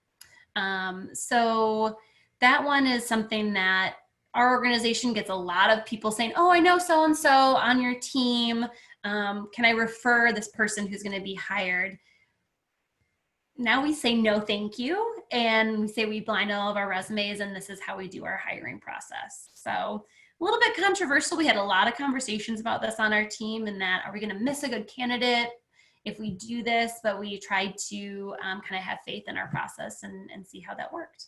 So that one is something that our organization gets a lot of people saying, oh, I know so-and-so on your team. Can I refer this person who's going to be hired? Now we say no, thank you. And we say we blind all of our resumes, and this is how we do our hiring process. So a little bit controversial. We had a lot of conversations about this on our team, and that, are we going to miss a good candidate if we do this? But we tried to kind of have faith in our process and see how that worked.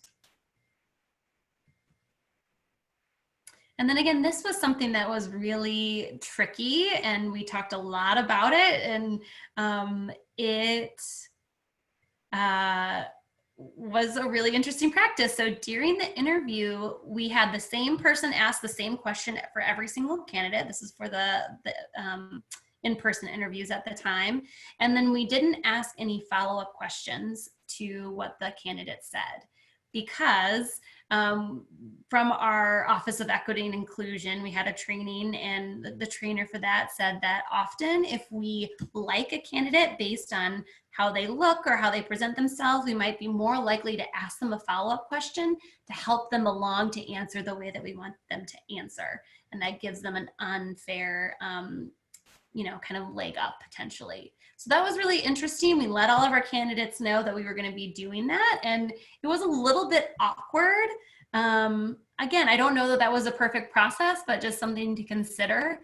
And then again, this was something that was really tricky, and we talked a lot about it, and it was a really interesting practice. So during the interview, we had the same person ask the same question for every single candidate. This is for the in-person interviews at the time. And then we didn't ask any follow-up questions to what the candidate said, because from our Office of Equity and Inclusion, we had a training, and the trainer for that said that often if we like a candidate based on how they look or how they present themselves, we might be more likely to ask them a follow-up question to help them along to answer the way that we want them to answer. And that gives them an unfair, you know, kind of leg up potentially. So that was really interesting. We let all of our candidates know that we were going to be doing that, and it was a little bit awkward. Again, I don't know that that was a perfect process, but just something to consider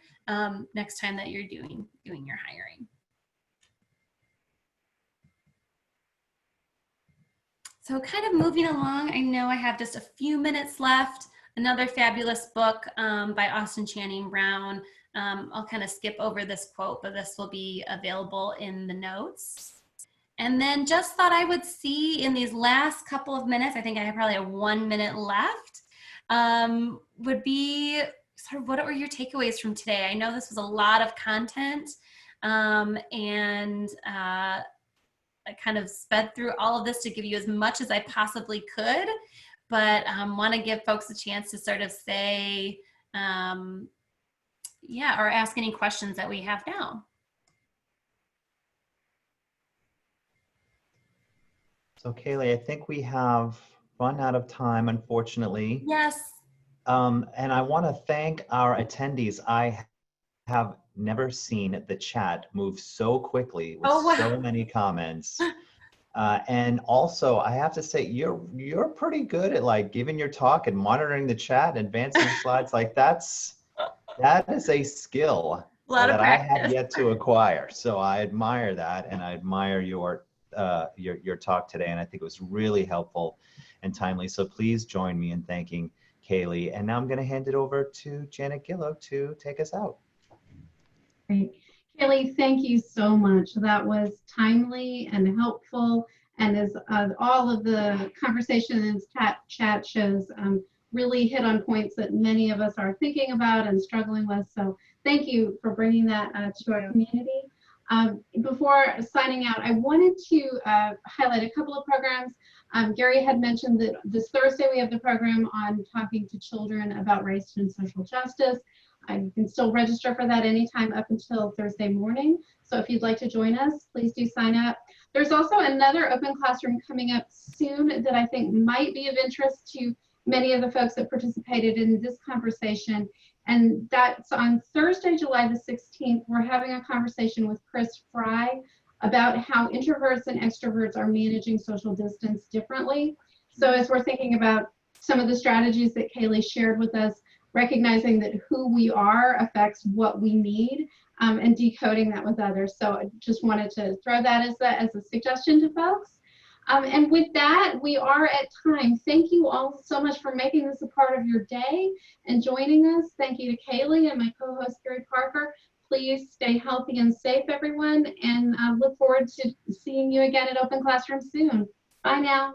next time that you're doing your hiring. So kind of moving along, I know I have just a few minutes left. Another fabulous book by Austin Channing Brown. I'll kind of skip over this quote, but this will be available in the notes. And then just thought I would see in these last couple of minutes, I think I probably have 1 minute left, would be sort of what were your takeaways from today? I know this was a lot of content, and I kind of sped through all of this to give you as much as I possibly could, but want to give folks a chance to sort of say, yeah, or ask any questions that we have now. So Kaleigh, I think we have run out of time, unfortunately. Yes. And I want to thank our attendees. I have never seen the chat move so quickly with so many comments. And also, I have to say, you're pretty good at like giving your talk and monitoring the chat, advancing your slides. Like that is a skill that I have yet to acquire. So I admire that, and I admire your talk today. And I think it was really helpful and timely. So please join me in thanking Kaleigh. And now I'm going to hand it over to Janet Gillow to take us out. Great. Kaleigh, thank you so much. That was timely and helpful, and as all of the conversation in this chat shows, really hit on points that many of us are thinking about and struggling with. So thank you for bringing that to our community. Before signing out, I wanted to highlight a couple of programs. Gary had mentioned that this Thursday we have the program on talking to children about race and social justice. You can still register for that anytime up until Thursday morning. So if you'd like to join us, please do sign up. There's also another open classroom coming up soon that I think might be of interest to many of the folks that participated in this conversation. And that's on Thursday, July the 16th. We're having a conversation with Chris Fry about how introverts and extroverts are managing social distance differently. So as we're thinking about some of the strategies that Kaleigh shared with us, recognizing that who we are affects what we need, and decoding that with others. So I just wanted to throw that as a suggestion to folks. And with that, we are at time. Thank you all so much for making this a part of your day and joining us. Thank you to Kaleigh and my co-host Gary Parker. Please stay healthy and safe, everyone, and look forward to seeing you again at Open Classroom soon. Bye now.